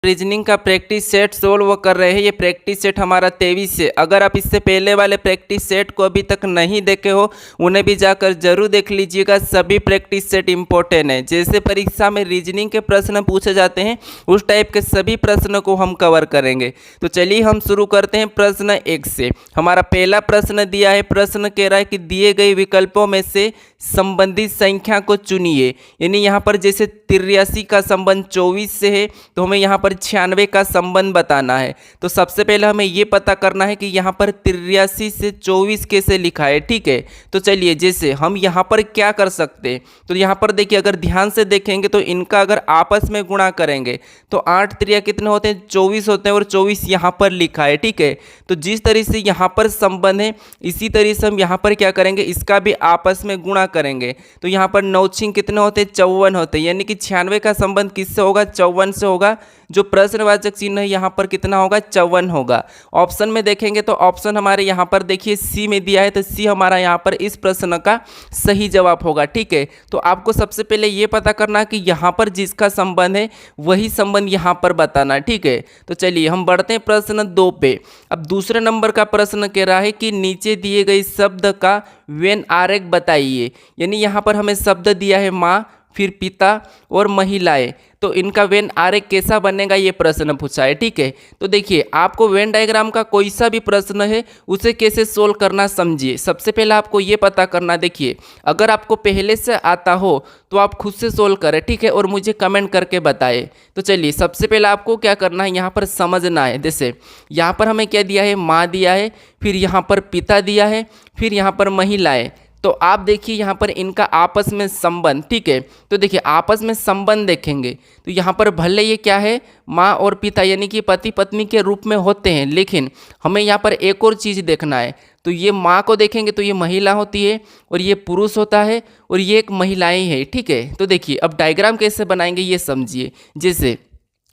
Reasoning का practice set solve कर रहे हैं। ये प्रैक्टिस सेट हमारा 23 है। अगर आप इससे पहले वाले प्रैक्टिस सेट को अभी तक नहीं देखे हो उन्हें भी जाकर जरूर देख लीजिएगा। सभी प्रैक्टिस सेट इंपॉर्टेंट है। जैसे परीक्षा में रीजनिंग के प्रश्न पूछे जाते हैं उस टाइप के सभी प्रश्न को हम कवर करेंगे। तो चलिए हम शुरू करते हैं प्रश्न 1 से। हमारा पहला प्रश्न दिया है। प्रश्न कह रहा है कि दिए गए विकल्पों में से संबंधित संख्या को चुनिए। यानी यहाँ पर जैसे 83 का संबंध 24 से है तो हमें यहाँ पर 96 का संबंध बताना है। तो सबसे पहले हमें ये पता करना है कि यहाँ पर 83 से 24 कैसे लिखा है। ठीक है, तो चलिए जैसे हम यहाँ पर क्या कर सकते हैं। तो यहाँ पर देखिए अगर ध्यान से देखेंगे तो इनका अगर आपस में गुणा करेंगे तो 8 त्रिया कितने होते हैं, 24 होते हैं और 24 यहाँ पर लिखा है। ठीक है, तो जिस तरीके से यहाँ पर संबंध है इसी तरीके से हम यहाँ पर क्या करेंगे, इसका भी आपस में गुणा करेंगे। तो यहाँ पर 9 छिंग कितने होते हैं, 54 होते हैं। यानी कि 96 का संबंध किससे होगा, 54 से होगा। जो प्रश्नवाचक चिन्ह है यहाँ पर कितना होगा, 54 होगा। ऑप्शन में देखेंगे तो ऑप्शन हमारे यहाँ पर देखिए सी में दिया है, तो सी हमारा यहाँ पर इस प्रश्न का सही जवाब होगा। ठीक है, तो आपको सबसे पहले ये पता करना कि यहाँ पर जिसका संबंध है वही संबंध यहाँ पर बताना है। ठीक है, तो चलिए हम बढ़ते हैं प्रश्न 2 पे। अब दूसरे नंबर का प्रश्न कह रहा है कि नीचे दिए गए शब्द का वेन आरेख बताइए। यानी यहाँ पर हमें शब्द दिया है माँ, फिर पिता और महिलाएं। तो इनका वेन आरेख कैसा बनेगा ये प्रश्न पूछा है। ठीक है, तो देखिए आपको वेन डायग्राम का कोई सा भी प्रश्न है उसे कैसे सोल्व करना समझिए। सबसे पहले आपको ये पता करना, देखिए अगर आपको पहले से आता हो तो आप खुद से सोल्व करें। ठीक है, और मुझे कमेंट करके बताएं। तो चलिए सबसे पहले आपको क्या करना है, यहाँ पर समझना है। जैसे यहाँ पर हमें क्या दिया है, माँ दिया है, फिर यहाँ पर पिता दिया है, फिर यहाँ पर महिलाएं। तो आप देखिए यहाँ पर इनका आपस में संबंध। ठीक है, तो देखिए आपस में संबंध देखेंगे तो यहाँ पर भले ये क्या है, माँ और पिता यानी कि पति पत्नी के रूप में होते हैं, लेकिन हमें यहाँ पर एक और चीज़ देखना है। तो ये माँ को देखेंगे तो ये महिला होती है और ये पुरुष होता है और ये एक महिलाएं है। ठीक है, तो देखिए अब डायग्राम कैसे बनाएंगे ये समझिए। जैसे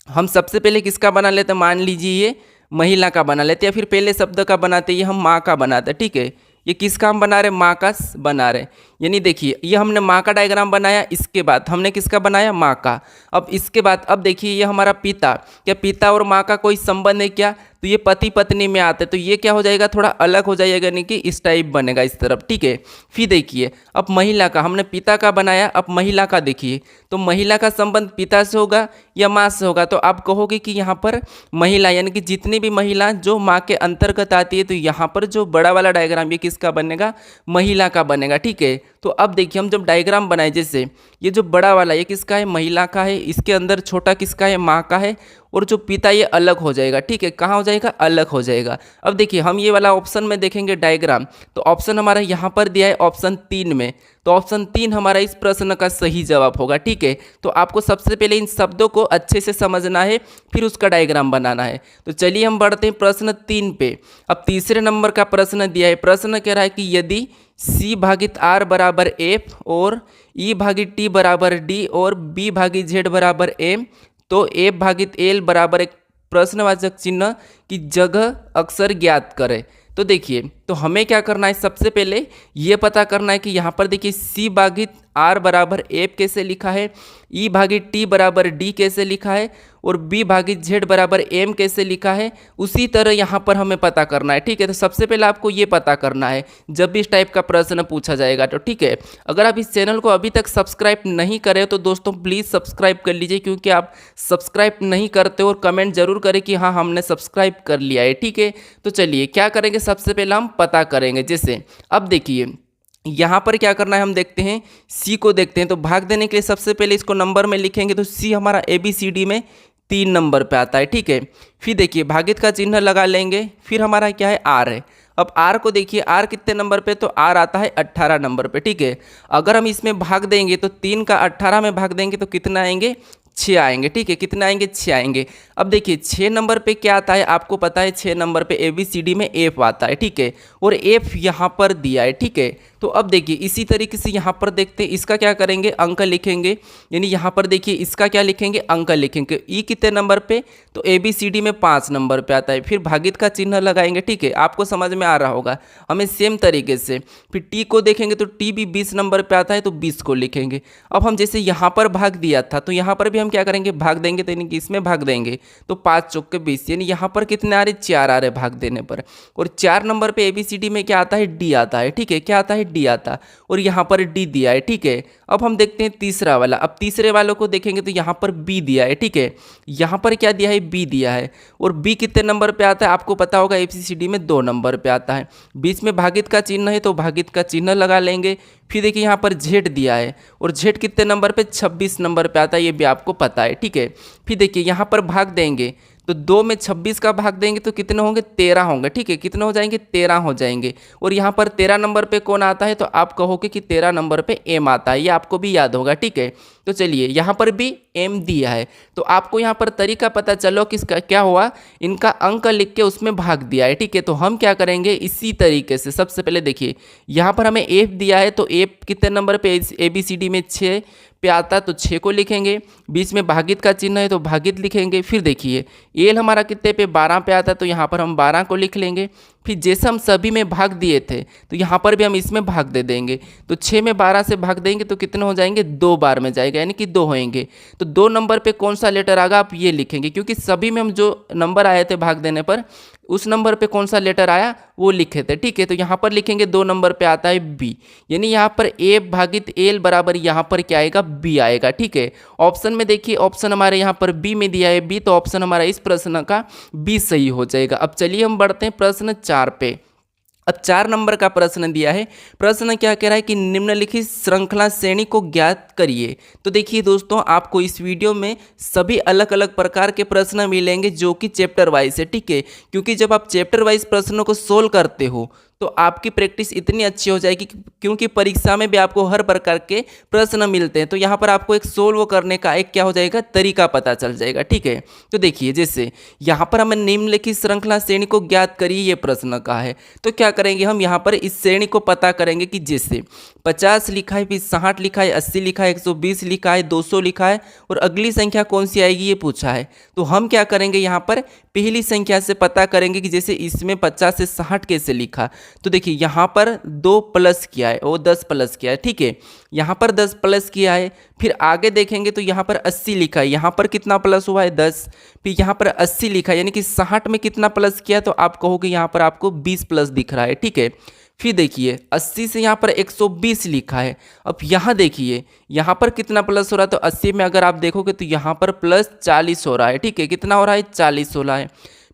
हम सबसे पहले किसका बना लेते हैं, मान लीजिए ये महिला का बना लेते हैं, या फिर पहले शब्द का बनाते ये हम माँ का बनाते हैं। ठीक है, ये किसका हम बना रहे, माँ का बना रहे। यानी देखिए ये हमने माँ का डायग्राम बनाया, इसके बाद हमने किसका बनाया, माँ का। अब इसके बाद अब देखिए ये हमारा पिता, क्या पिता और माँ का कोई संबंध है क्या, तो ये पति पत्नी में आते तो ये क्या हो जाएगा, थोड़ा अलग हो जाएगा, यानी कि इस टाइप बनेगा इस तरफ। ठीक है, फिर देखिए अब महिला का, हमने पिता का बनाया, अब महिला का देखिए तो महिला का संबंध पिता से होगा या माँ से होगा। तो आप कहोगे कि यहाँ पर महिला यानी कि जितनी भी महिला जो माँ के अंतर्गत आती है, तो यहाँ पर जो बड़ा वाला डायग्राम ये किसका बनेगा, महिला का बनेगा। ठीक है, तो अब देखिए हम जब डायग्राम बनाए, जैसे ये जो बड़ा वाला ये किसका है, महिला का है, इसके अंदर छोटा किसका है, माँ का है, और जो पिता ये अलग हो जाएगा। ठीक है, कहाँ हो जाएगा, अलग हो जाएगा। अब देखिए हम ये वाला ऑप्शन में देखेंगे डायग्राम, तो ऑप्शन हमारा यहाँ पर दिया है ऑप्शन 3 में, तो ऑप्शन 3 हमारा इस प्रश्न का सही जवाब होगा। ठीक है, तो आपको सबसे पहले इन शब्दों को अच्छे से समझना है, फिर उसका डायग्राम बनाना है। तो चलिए हम बढ़ते हैं प्रश्न 3 पे। अब तीसरे नंबर का प्रश्न दिया है। प्रश्न कह रहा है कि यदि C भागित R बराबर F और E भागित T बराबर D और B भागित Z बराबर M, तो F भागित L बराबर एक प्रश्नवाचक चिन्ह की जगह अक्सर ज्ञात करें। तो देखिए तो हमें क्या करना है, सबसे पहले ये पता करना है कि यहाँ पर देखिए C भागित R बराबर F कैसे लिखा है, E भागित T बराबर D कैसे लिखा है और B भागित Z बराबर M कैसे लिखा है, उसी तरह यहाँ पर हमें पता करना है। ठीक है, तो सबसे पहले आपको ये पता करना है जब भी इस टाइप का प्रश्न पूछा जाएगा। तो ठीक है, अगर आप इस चैनल को अभी तक सब्सक्राइब नहीं करें तो दोस्तों प्लीज़ सब्सक्राइब कर लीजिए, क्योंकि आप सब्सक्राइब नहीं करते और कमेंट जरूर करें कि हाँ हमने सब्सक्राइब कर लिया है। ठीक है, तो चलिए क्या करेंगे, सबसे पहले हम पता करेंगे। जैसे अब देखिए यहाँ पर क्या करना है, हम देखते हैं सी को देखते हैं। तो भाग देने के लिए सबसे पहले इसको नंबर में लिखेंगे, तो सी हमारा ABCD में 3 नंबर पे आता है। ठीक है, फिर देखिए भागित का चिन्ह लगा लेंगे, फिर हमारा क्या है, R है। अब R को देखिए R कितने नंबर पे, तो R आता है 18 नंबर पे। ठीक है, अगर हम इसमें भाग देंगे तो 3 का 18 में भाग देंगे तो कितना आएंगे, 6 आएंगे। ठीक है, कितना आएंगे, 6 आएंगे। अब देखिए 6 नंबर पे क्या आता है, आपको पता है 6 नंबर पे ABCD में F आता है। ठीक है, और F यहाँ पर दिया है। ठीक है, तो अब देखिए इसी तरीके से यहाँ पर देखते हैं, इसका क्या करेंगे, अंक लिखेंगे। यानी यहाँ पर देखिए इसका क्या लिखेंगे, अंक लिखेंगे। ई कितने नंबर पे, तो ABCD में 5 नंबर पे आता है। फिर भागित का चिन्ह लगाएंगे। ठीक है, आपको समझ में आ रहा होगा। हमें सेम तरीके से फिर टी को देखेंगे, तो टी भी 20 नंबर पे आता है, तो 20 को लिखेंगे। अब हम जैसे यहाँ पर भाग दिया था तो यहाँ पर भी हम हम क्या करेंगे, भाग देंगे, तो यानी कि इसमें भाग देंगे तो 5 चौक के 20, यानी यहाँ पर कितने आ रहे, 4 आ रहे भाग देने पर। और 4 नंबर पे ABCD में क्या आता है, डी आता है, ठीक है, क्या आता है, डी आता है, और यहाँ पर डी दिया है, ठीक है। अब हम देखते हैं तीसरा वाला। अब तीसरे वालों को देखेंगे तो यहाँ पर बी दिया है, ठीक है, यहाँ पर क्या दिया है, बी दिया है। और बी कितने नंबर पे आता है, आपको पता होगा ABCD में 2 नंबर पे आता है। बीच में भागित का चिन्ह है तो भागित का चिन्ह लगा लेंगे। फिर देखिए यहाँ पर जेड दिया है, और जेड कितने नंबर पे, 26 नंबर पे आता है, ये भी आपको पता है, ठीक है। फिर देखिए यहाँ पर भाग देंगे तो 2 में 26 का भाग देंगे तो कितने होंगे, 13 होंगे, ठीक है, कितने हो जाएंगे, 13 हो जाएंगे। और यहाँ पर 13 नंबर पे कौन आता है, तो आप कहोगे कि 13 नंबर पे एम आता है, ये आपको भी याद होगा, ठीक है। तो चलिए यहाँ पर भी एम दिया है, तो आपको यहाँ पर तरीका पता चलो किसका क्या हुआ, इनका अंक लिख के उसमें भाग दिया है, ठीक है। तो हम क्या करेंगे, इसी तरीके से सबसे पहले देखिए यहाँ पर हमें एफ दिया है, तो एफ कितने नंबर पे, ABCD में 6 पे आता, तो 6 को लिखेंगे। बीच में भागित का चिन्ह है तो भागित लिखेंगे। फिर देखिए एल हमारा कितने पे, 12 पे आता, तो यहाँ पर हम 12 को लिख लेंगे। फिर जैसे हम सभी में भाग दिए थे तो यहाँ पर भी हम इसमें भाग दे देंगे, तो 6 में 12 से भाग देंगे तो कितने हो जाएंगे, 2 बार में जाएगा, यानी कि 2 होएंगे। तो 2 नंबर पे कौन सा लेटर आएगा, आप ये लिखेंगे, क्योंकि सभी में हम जो नंबर आए थे भाग देने पर उस नंबर पे कौन सा लेटर आया वो लिखे थे, ठीक है। तो यहाँ पर लिखेंगे 2 नंबर पे आता है बी, यानी यहाँ पर ए भागित एल बराबर यहाँ पर क्या आएगा, बी आएगा, ठीक है। ऑप्शन में देखिए ऑप्शन हमारे यहाँ पर बी में दिया है बी, तो ऑप्शन हमारा इस प्रश्न का बी सही हो जाएगा। अब चलिए हम बढ़ते हैं प्रश्न 4 पे। अब 4 नंबर का प्रश्न दिया है। प्रश्न क्या कह रहा है कि निम्नलिखित श्रृंखला श्रेणी को ज्ञात करिए। तो देखिए दोस्तों, आपको इस वीडियो में सभी अलग अलग प्रकार के प्रश्न मिलेंगे जो कि चैप्टर वाइज है, ठीक है। क्योंकि जब आप चैप्टर वाइज प्रश्नों को सोल्व करते हो तो आपकी प्रैक्टिस इतनी अच्छी हो जाएगी, क्योंकि परीक्षा में भी आपको हर प्रकार के प्रश्न मिलते हैं, तो यहाँ पर आपको एक सोल्व करने का एक क्या हो जाएगा, तरीका पता चल जाएगा, ठीक है। तो देखिए जैसे यहाँ पर हमें निम्नलिखित श्रृंखला श्रेणी को ज्ञात करिए, ये प्रश्न का है। तो क्या करेंगे हम यहाँ पर इस श्रेणी को पता करेंगे कि जैसे 50 लिखा है, फिर 60 लिखा है, 80 लिखा है, 120 लिखा है, 200 लिखा है, और अगली संख्या कौन सी आएगी ये पूछा है। तो हम क्या करेंगे, यहाँ पर पहली संख्या से पता करेंगे कि जैसे इसमें 50 से 60 कैसे लिखा। तो देखिए यहाँ पर 2 प्लस किया है और 10 प्लस किया है, ठीक है, यहाँ पर 10 प्लस किया है। फिर आगे देखेंगे तो यहाँ पर 80 लिखा है, यहाँ पर कितना प्लस हुआ है, 10। फिर यहाँ पर 80 लिखा है, यानी कि 60 में कितना प्लस किया, तो आप कहोगे यहाँ पर आपको 20 प्लस दिख रहा है, ठीक है। फिर देखिए 80 से यहाँ पर 120 लिखा है। अब यहाँ देखिए यहाँ पर कितना प्लस हो रहा है, तो 80 में अगर आप देखोगे तो यहाँ पर प्लस 40 हो रहा है, ठीक है, कितना हो रहा है, 40 हो रहा है।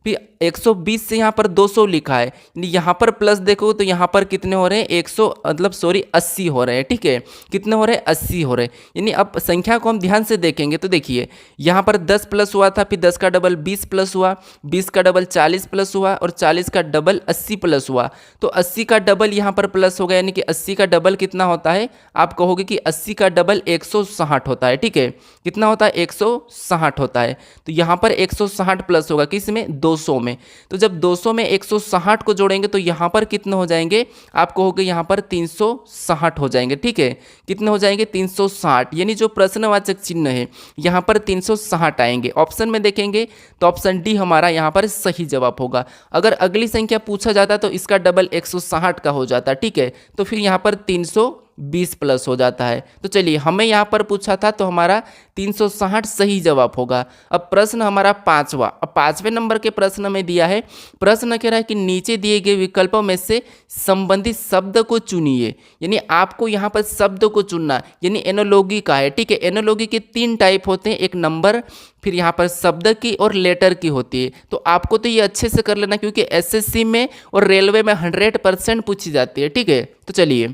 फिर 120 से यहाँ पर 200 लिखा है, यहाँ पर प्लस देखो तो यहाँ पर कितने हो रहे हैं, 80 हो रहे हैं, ठीक है, कितने हो रहे हैं, 80 हो रहे हैं। यानी अब संख्या को हम ध्यान से देखेंगे तो देखिए यहाँ पर 10 प्लस हुआ था, फिर 10 का डबल 20 प्लस हुआ, 20 का डबल 40 प्लस हुआ, और 40 का डबल 80 प्लस हुआ। तो 80 का डबल यहाँ पर प्लस हो गया, यानी कि 80 का डबल कितना होता है, आप कहोगे कि 80 का डबल 160 होता है, ठीक है, कितना होता है, 160 होता है। तो यहाँ पर 160 प्लस होगा किस में, 200 में। तो जब 200 में 160 को जोड़ेंगे तो यहाँ पर कितने हो जाएंगे, आप कहोगे यहाँ पर 360 हो जाएंगे, ठीक है, कितने हो जाएंगे, 360, यानी जो प्रश्नवाचक चिन्ह है यहाँ पर 360 आएंगे। ऑप्शन में देखेंगे तो ऑप्शन डी हमारा यहाँ पर सही जवाब होगा। अगर अगली संख्या पूछा जाता तो इसका डबल 160 का हो जाता, ठीक है, तो फिर यहाँ पर 320 प्लस हो जाता है। तो चलिए हमें यहाँ पर पूछा था तो हमारा 360 सही जवाब होगा। अब प्रश्न हमारा 5वां। अब 5वें नंबर के प्रश्न में दिया है, प्रश्न कह रहा है कि नीचे दिए गए विकल्पों में से संबंधित शब्द को चुनिए। यानी आपको यहाँ पर शब्द को चुनना, यानी एनोलॉगी का है, ठीक है। एनोलॉगी के 3 टाइप होते हैं, एक नंबर, फिर यहाँ पर शब्द की और लेटर की होती है। तो आपको तो ये अच्छे से कर लेना, क्योंकि एसएससी में और रेलवे में 100% पूछी जाती है, ठीक है। तो चलिए,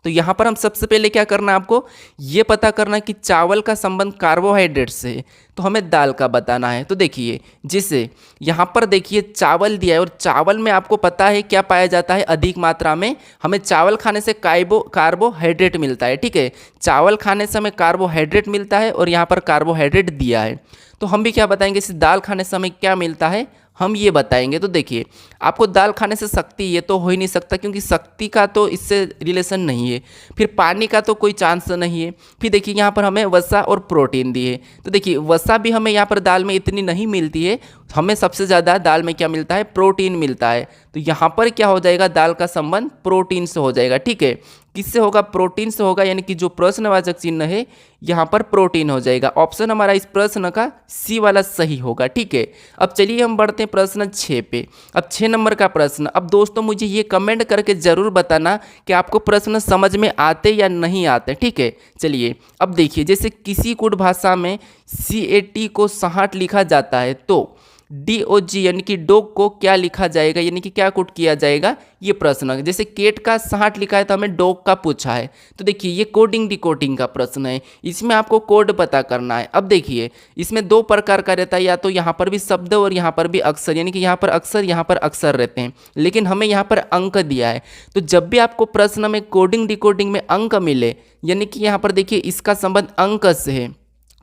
तो यहाँ पर हम सबसे पहले क्या करना है, आपको ये पता करना कि चावल का संबंध कार्बोहाइड्रेट से है, तो हमें दाल का बताना है। तो देखिए जिसे यहाँ पर देखिए चावल दिया है, और चावल में आपको पता है क्या पाया जाता है, अधिक मात्रा में हमें चावल खाने से कार्बोहाइड्रेट मिलता है, ठीक है, चावल खाने से हमें कार्बोहाइड्रेट मिलता है, और यहाँ पर कार्बोहाइड्रेट दिया है। तो हम भी क्या बताएंगे, इस दाल खाने से हमें क्या मिलता है, हम ये बताएंगे। तो देखिए आपको दाल खाने से शक्ति, ये तो हो ही नहीं सकता, क्योंकि शक्ति का तो इससे रिलेशन नहीं है। फिर पानी का तो कोई चांस नहीं है। फिर देखिए यहाँ पर हमें वसा और प्रोटीन दिए, तो देखिए वसा भी हमें यहाँ पर दाल में इतनी नहीं मिलती है, हमें सबसे ज़्यादा दाल में क्या मिलता है, प्रोटीन मिलता है। तो यहाँ पर क्या हो जाएगा, दाल का संबंध प्रोटीन से हो जाएगा, ठीक है। किससे होगा, प्रोटीन से होगा, यानी कि जो प्रश्नवाचक चिन्ह है यहाँ पर प्रोटीन हो जाएगा। ऑप्शन हमारा इस प्रश्न का सी वाला सही होगा। ठीक है, अब चलिए हम बढ़ते हैं प्रश्न 6 पे। अब 6 नंबर का प्रश्न। अब दोस्तों मुझे ये कमेंट करके ज़रूर बताना कि आपको प्रश्न समझ में आते या नहीं आते। ठीक है, चलिए अब देखिए, जैसे किसी कूट भाषा में CAT को 60 लिखा जाता है तो DOG यानी कि डॉग को क्या लिखा जाएगा, यानी कि क्या कोड किया जाएगा, ये प्रश्न। जैसे केट का 60 लिखा है तो हमें डॉग का पूछा है, तो देखिए ये कोडिंग डिकोडिंग का प्रश्न है, इसमें आपको कोड पता करना है। अब देखिए इसमें दो प्रकार का रहता है, या तो यहाँ पर भी शब्द और यहाँ पर भी अक्षर, यानी कि यहाँ पर अक्षर यहाँ पर अक्षर रहते हैं, लेकिन हमें यहाँ पर अंक दिया है। तो जब भी आपको प्रश्न में कोडिंग डिकोडिंग में अंक मिले, यानी कि यहाँ पर देखिए इसका संबंध अंक से है,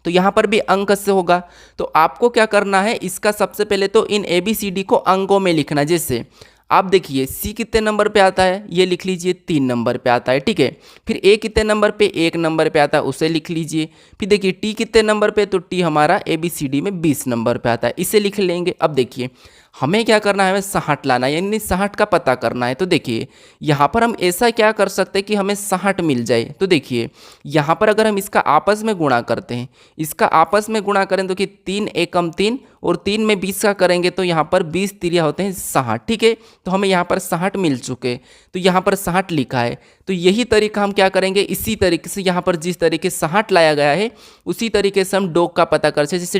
तो यहाँ पर भी अंक से होगा। तो आपको क्या करना है, इसका सबसे पहले तो इन ABCD को अंकों में लिखना। जैसे आप देखिए C कितने नंबर पे आता है, ये लिख लीजिए 3 नंबर पे आता है। ठीक है, फिर A कितने नंबर पे, 1 नंबर पे आता है, उसे लिख लीजिए। फिर देखिए T कितने नंबर पे, तो T हमारा ABCD में 20 नंबर पे आता है, इसे लिख लेंगे। अब देखिए हमें क्या करना है, हमें 60 लाना है, यानी 60 का पता करना है। तो देखिए यहाँ पर हम ऐसा क्या कर सकते हैं कि हमें 60 मिल जाए। तो देखिए यहाँ पर अगर हम इसका आपस में गुणा करते हैं, इसका आपस में गुणा करें तो कि 3 एकम 3 और 3 में 20 का करेंगे तो यहाँ पर 20 तिरिया होते हैं 60। ठीक है, तो हमें यहाँ पर 60 मिल चुके, तो यहाँ पर 60 लिखा है। तो यही तरीका हम क्या करेंगे, इसी तरीके से यहाँ पर जिस तरीके से 60 लाया गया है उसी तरीके से हम डॉग का पता कर सकते। जैसे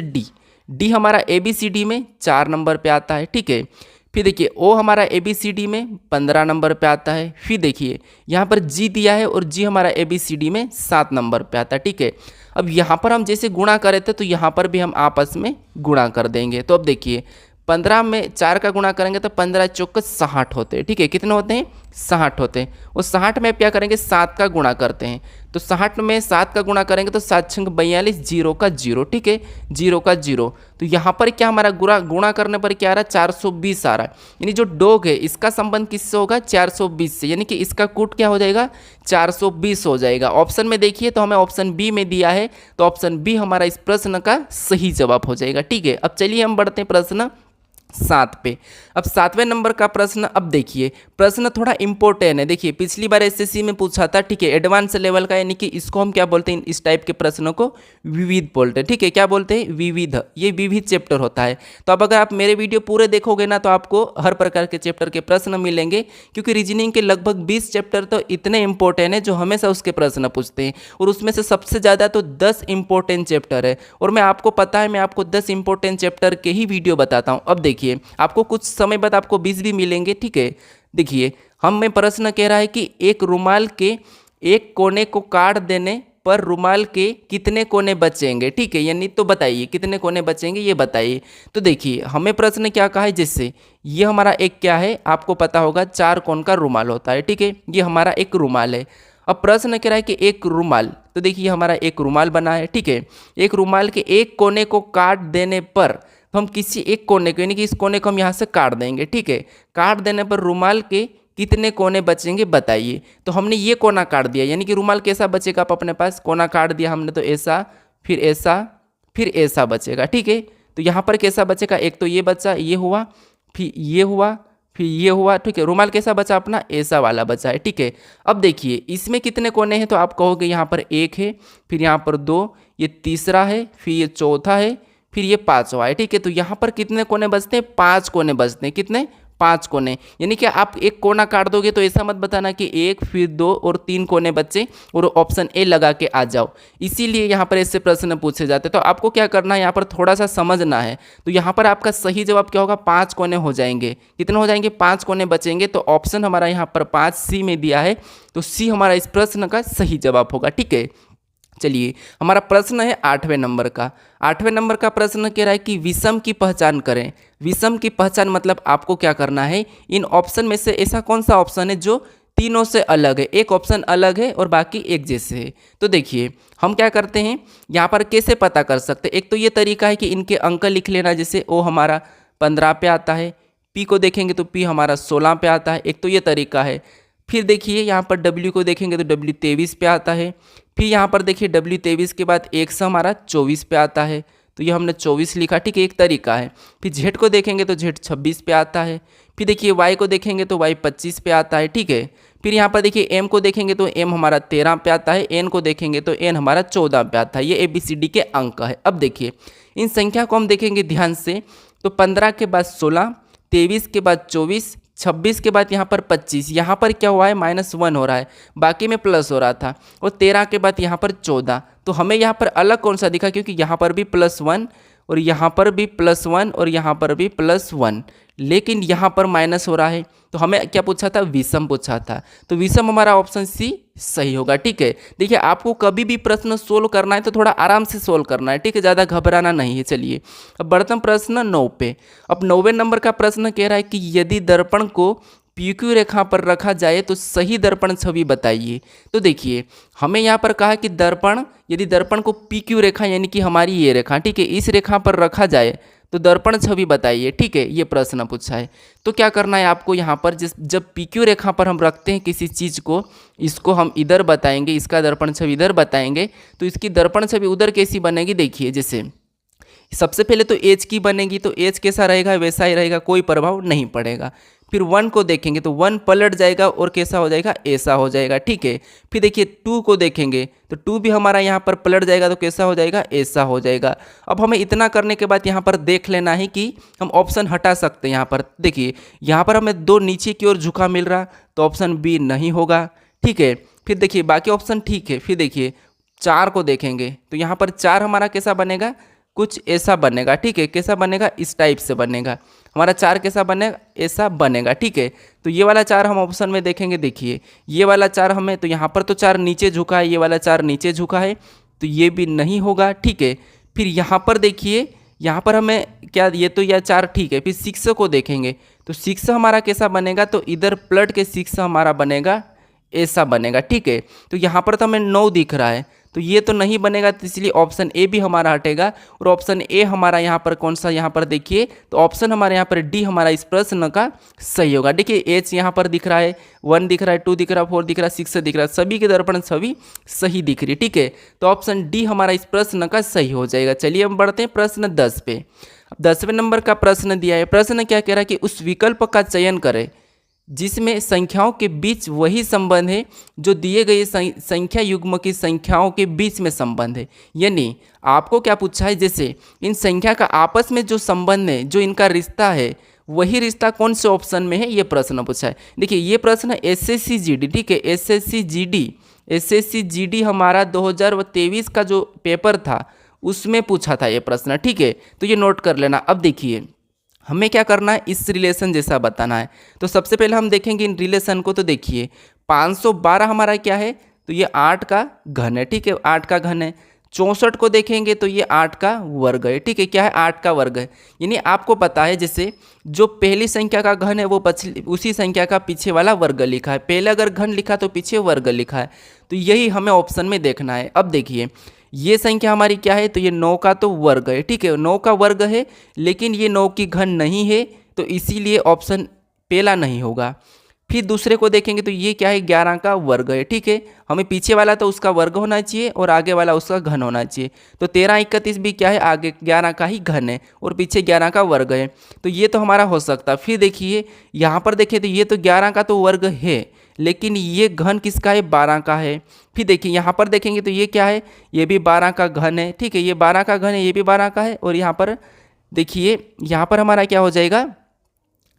डी हमारा ABCD में 4 नंबर पे आता है। ठीक है, फिर देखिए O हमारा ABCD में 15 नंबर पे आता है। फिर देखिए यहाँ पर G दिया है और G हमारा ABCD में 7 नंबर पे आता है। ठीक है, अब यहाँ पर हम जैसे गुणा करे थे तो यहाँ पर भी हम आपस में गुणा कर देंगे। तो अब देखिए 15 में 4 का गुणा करेंगे तो 15 चौक 60 होते हैं। ठीक है, कितने होते हैं, 60 होते हैं। और 60 में क्या करेंगे, 7 का गुणा करते हैं, तो 60 में 7 का गुणा करेंगे तो 7 छंग 42, 0 का 0। ठीक है, 0 का 0। तो यहाँ पर क्या हमारा गुणा करने पर क्या आ रहा है, 420 आ रहा है। यानी जो डॉग है इसका संबंध किससे होगा, 420 से, यानी कि इसका कूट क्या हो जाएगा, 420 हो जाएगा। ऑप्शन में देखिए तो हमें ऑप्शन बी में दिया है, तो ऑप्शन बी हमारा इस प्रश्न का सही जवाब हो जाएगा। ठीक है, अब चलिए हम बढ़ते हैं प्रश्न 7 पे। अब 7वें नंबर का प्रश्न। अब देखिए प्रश्न थोड़ा इंपॉर्टेंट है। देखिए पिछली बार SSC में पूछा था। ठीक है, एडवांस लेवल का, यानी कि इसको हम क्या बोलते हैं, इस टाइप के प्रश्नों को विविध बोलते हैं। ठीक है, क्या बोलते हैं, विविध। ये विविध चैप्टर होता है। तो अब अगर आप मेरे वीडियो पूरे देखोगे ना तो आपको हर प्रकार के चैप्टर के प्रश्न मिलेंगे, क्योंकि रीजनिंग के लगभग 20 चैप्टर तो इतने इंपॉर्टेंट है जो हमेशा उसके प्रश्न पूछते हैं, और उसमें से सबसे ज़्यादा तो 10 इंपॉर्टेंट चैप्टर है। और मैं आपको पता है, मैं आपको 10 इंपॉर्टेंट चैप्टर के ही वीडियो बताता हूँ। अब देखिए आपको कुछ समय बाद आपको 20 भी मिलेंगे। ठीक है, देखिए हमें प्रश्न कह रहा है कि एक रुमाल के एक कोने को काट देने पर रुमाल के कितने कोने बचेंगे। ठीक है, यानी तो बताइए कितने कोने बचेंगे, ये बताइए। तो देखिए हमें प्रश्न क्या कहा है, जैसे ये हमारा एक क्या है, आपको पता होगा 4 कोण का रुमाल होता है। ठीक है, ये हमारा एक रुमाल है। अब प्रश्न कह रहा है कि एक रुमाल, तो देखिए हमारा एक रुमाल बना है। ठीक है, एक रुमाल के एक कोने को काट देने पर, तो हम किसी एक कोने को, यानी कि इस कोने को हम यहाँ से काट देंगे। ठीक है, काट देने पर रुमाल के कितने कोने बचेंगे बताइए। तो हमने ये कोना काट दिया, यानी कि रुमाल कैसा बचेगा, आप अपने पास कोना काट दिया हमने, तो ऐसा, फिर ऐसा, फिर ऐसा बचेगा। ठीक है, तो यहाँ पर कैसा बचेगा, एक तो ये बचा, ये हुआ, फिर ये हुआ, फिर ये हुआ। ठीक है, रुमाल कैसा बचा अपना, ऐसा वाला बचा है। ठीक है, अब देखिए इसमें कितने कोने हैं, तो आप कहोगे यहाँ पर 1 है, फिर यहाँ पर 2, ये तीसरा है, फिर ये चौथा है, फिर ये 5वां है। ठीक है, तो यहाँ पर कितने कोने बचते हैं, 5 कोने बचते हैं। कितने, 5 कोने। यानी कि आप एक कोना काट दोगे तो ऐसा मत बताना कि 1 फिर 2 और 3 कोने बचे और ऑप्शन ए लगा के आ जाओ, इसीलिए यहाँ पर ऐसे प्रश्न पूछे जाते हैं। तो आपको क्या करना है, यहाँ पर थोड़ा सा समझना है। तो यहाँ पर आपका सही जवाब क्या होगा, 5 कोने हो जाएंगे। कितने हो जाएंगे, 5 कोने बचेंगे। तो ऑप्शन हमारा यहाँ पर 5 सी में दिया है, तो सी हमारा इस प्रश्न का सही जवाब होगा। ठीक है, चलिए हमारा प्रश्न है 8वें नंबर का। 8वें नंबर का प्रश्न कह रहा है कि विषम की पहचान करें। विषम की पहचान मतलब आपको क्या करना है, इन ऑप्शन में से ऐसा कौन सा ऑप्शन है जो तीनों से अलग है, एक ऑप्शन अलग है और बाकी एक जैसे है। तो देखिए हम क्या करते हैं, यहाँ पर कैसे पता कर सकते हैं। एक तो ये तरीका है कि इनके अंक लिख लेना, जैसे ओ हमारा 15 पे आता है, पी को देखेंगे तो पी हमारा 16 पे आता है, एक तो ये तरीका है। फिर देखिए यहाँ पर W को देखेंगे तो W 23 पे आता है। फिर यहाँ पर देखिए W 23 के बाद X हमारा 24 पे आता है, तो ये हमने 24 लिखा। ठीक है, एक तरीका है। फिर Z को देखेंगे तो Z 26 पे आता है। फिर देखिए Y को देखेंगे तो Y 25 पे आता है। ठीक है, फिर यहाँ पर देखिए m को देखेंगे तो m हमारा 13 पे आता है, n को देखेंगे तो n हमारा 14 पे आता है। ये ABCD के अंक है। अब देखिए इन संख्या को हम देखेंगे ध्यान से, तो 15 के बाद 16, 23 के बाद 24, 26 के बाद यहाँ पर 25, यहाँ पर क्या हुआ है -1 हो रहा है, बाकी में प्लस हो रहा था, और 13 के बाद यहाँ पर 14। तो हमें यहाँ पर अलग कौन सा दिखा, क्योंकि यहाँ पर भी +1 और यहाँ पर भी +1 और यहाँ पर भी +1, लेकिन यहाँ पर माइनस हो रहा है। तो हमें क्या पूछा था, विषम पूछा था। तो विषम हमारा ऑप्शन सी सही होगा। ठीक है, देखिए आपको कभी भी प्रश्न सोल्व करना है तो थोड़ा आराम से सोल्व करना है, ठीक है, ज़्यादा घबराना नहीं है। चलिए अब बढ़ते हैं प्रश्न 9 पे। अब 9वें नंबर का प्रश्न कह रहा है कि यदि दर्पण को PQ रेखा पर रखा जाए तो सही दर्पण छवि बताइए। तो देखिए हमें यहाँ पर कहा कि दर्पण, यदि दर्पण को PQ रेखा यानी कि हमारी ये रेखा, ठीक है, इस रेखा पर रखा जाए तो दर्पण छवि बताइए। ठीक है, ये प्रश्न पूछा है। तो क्या करना है आपको यहाँ पर, जब PQ रेखा पर हम रखते हैं किसी चीज़ को, इसको हम इधर बताएंगे, इसका दर्पण छवि इधर बताएंगे, तो इसकी दर्पण छवि उधर कैसी बनेगी। देखिए जैसे सबसे पहले तो एज की बनेगी, तो एज कैसा रहेगा, वैसा ही रहेगा, कोई प्रभाव नहीं पड़ेगा। फिर 1 को देखेंगे तो 1 पलट जाएगा और कैसा हो जाएगा, ऐसा हो जाएगा। ठीक है, फिर देखिए 2 को देखेंगे तो 2 भी हमारा यहाँ पर पलट जाएगा, तो कैसा हो जाएगा, ऐसा हो जाएगा। अब हमें इतना करने के बाद यहाँ पर देख लेना है कि हम ऑप्शन हटा सकते हैं। यहाँ पर देखिए यहाँ पर हमें 2 नीचे की ओर झुका मिल रहा, तो ऑप्शन बी नहीं होगा। ठीक है, फिर देखिए बाकी ऑप्शन ठीक है। फिर देखिए 4 को देखेंगे तो यहाँ पर 4 हमारा कैसा बनेगा, कुछ ऐसा बनेगा। ठीक है, कैसा बनेगा, इस टाइप से बनेगा हमारा 4, कैसा बनेगा, ऐसा बनेगा। ठीक है, तो ये वाला 4 हम ऑप्शन में देखेंगे। देखिए ये वाला 4 हमें, तो यहाँ पर तो 4 नीचे झुका है, ये वाला 4 नीचे झुका है, तो ये भी नहीं होगा। ठीक है, फिर यहाँ पर देखिए, यहाँ पर हमें क्या, ये तो यह 4 ठीक है। फिर 6 को देखेंगे तो 6 हमारा कैसा बनेगा, तो इधर पलट के 6 हमारा बनेगा, ऐसा बनेगा। ठीक है, तो यहाँ पर तो हमें 9 दिख रहा है, तो ये तो नहीं बनेगा, तो इसलिए ऑप्शन ए भी हमारा हटेगा। और ऑप्शन ए हमारा यहाँ पर कौन सा, यहाँ पर देखिए तो ऑप्शन हमारे यहाँ पर डी हमारा इस प्रश्न का सही होगा। देखिए एच यहाँ पर दिख रहा है, 1 दिख रहा है, 2 दिख रहा है, 4 दिख रहा है, 6 दिख रहा है, सभी के दर्पण छवि सही दिख रही है। ठीक है, तो ऑप्शन डी हमारा इस प्रश्न का सही हो जाएगा। चलिए हम बढ़ते हैं प्रश्न 10 पे। अब 10वें नंबर का प्रश्न दिया है। प्रश्न क्या कह रहा है कि उस विकल्प का चयन करें जिसमें संख्याओं के बीच वही संबंध है जो दिए गए संख्या युग्म की संख्याओं के बीच में संबंध है। यानी आपको क्या पूछा है, जैसे इन संख्या का आपस में जो संबंध है, जो इनका रिश्ता है, वही रिश्ता कौन से ऑप्शन में है, ये प्रश्न पूछा है। देखिए ये प्रश्न SSC GD, ठीक है, SSC GD हमारा 2023 का जो पेपर था उसमें पूछा था ये प्रश्न। ठीक है, तो ये नोट कर लेना। अब देखिए हमें क्या करना है, इस रिलेशन जैसा बताना है। तो सबसे पहले हम देखेंगे इन रिलेशन को। तो देखिए 512 हमारा क्या है, तो ये 8 का घन है। ठीक है, 8 का घन है। 64 को देखेंगे तो ये 8 का वर्ग है। ठीक है, क्या है, 8 का वर्ग है। यानी आपको पता है जैसे जो पहली संख्या का घन है वो उसी संख्या का पीछे वाला वर्ग लिखा है। पहले अगर घन लिखा तो पीछे वर्ग लिखा है, तो यही हमें ऑप्शन में देखना है। अब देखिए ये संख्या हमारी क्या है, तो ये 9 का तो वर्ग है। ठीक है, 9 का वर्ग है, लेकिन ये 9 की घन नहीं है, तो इसीलिए ऑप्शन पहला नहीं होगा। फिर दूसरे को देखेंगे तो ये क्या है, 11 का वर्ग है। ठीक है, हमें पीछे वाला तो उसका वर्ग होना चाहिए और आगे वाला उसका घन होना चाहिए। तो 13 31 भी क्या है, आगे 11 का ही घन है और पीछे 11 का वर्ग है, तो ये तो हमारा हो सकता है। फिर देखिए यहाँ पर देखिए तो ये तो 11 का तो वर्ग है, लेकिन ये घन किसका है, 12 का है। फिर देखिए यहाँ पर देखेंगे तो ये क्या है, ये भी 12 का घन है। ठीक है, ये 12 का घन है, ये भी 12 का है, और यहाँ पर देखिए यहाँ पर हमारा क्या हो जाएगा,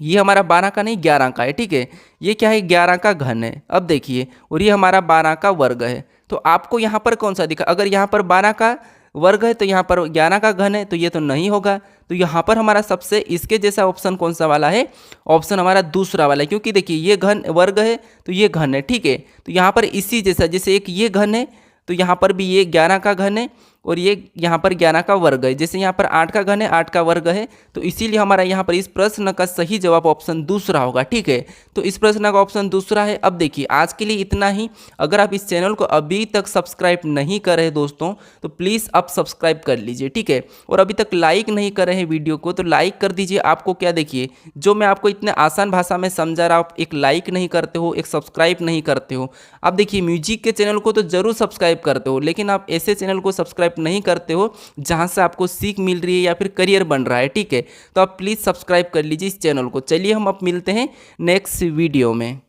ये हमारा 12 का नहीं 11 का है। ठीक है, ये क्या है, 11 का घन है। अब देखिए और ये हमारा 12 का वर्ग है। तो आपको यहाँ पर कौन सा दिखा, अगर यहाँ पर 12 का वर्ग है तो यहाँ पर 11 का घन है, तो ये तो नहीं होगा। तो यहाँ पर हमारा सबसे इसके जैसा ऑप्शन कौन सा वाला है, ऑप्शन हमारा दूसरा वाला है, क्योंकि देखिए ये घन वर्ग है तो ये घन है। ठीक है, तो यहाँ पर इसी जैसा, जैसे एक ये घन है तो यहाँ पर भी ये 11 का घन है और ये यहाँ पर 11 का वर्ग है। जैसे यहाँ पर 8 का घन है, 8 का वर्ग है, तो इसीलिए हमारा यहाँ पर इस प्रश्न का सही जवाब ऑप्शन दूसरा होगा। ठीक है, तो इस प्रश्न का ऑप्शन दूसरा है। अब देखिए आज के लिए इतना ही। अगर आप इस चैनल को अभी तक सब्सक्राइब नहीं कर रहे दोस्तों, तो प्लीज़ आप सब्सक्राइब कर लीजिए। ठीक है, और अभी तक लाइक नहीं कर रहे हैं वीडियो को, तो लाइक कर दीजिए। आपको क्या, देखिए जो मैं आपको इतने आसान भाषा में समझा रहा हूँ, आप एक लाइक नहीं करते हो, एक सब्सक्राइब नहीं करते हो। आप देखिए म्यूजिक के चैनल को तो जरूर सब्सक्राइब करते हो, लेकिन आप ऐसे चैनल को सब्सक्राइब नहीं करते हो जहां से आपको सीख मिल रही है या फिर करियर बन रहा है। ठीक है, तो आप प्लीज़ सब्सक्राइब कर लीजिए इस चैनल को। चलिए हम अब मिलते हैं नेक्स्ट वीडियो में।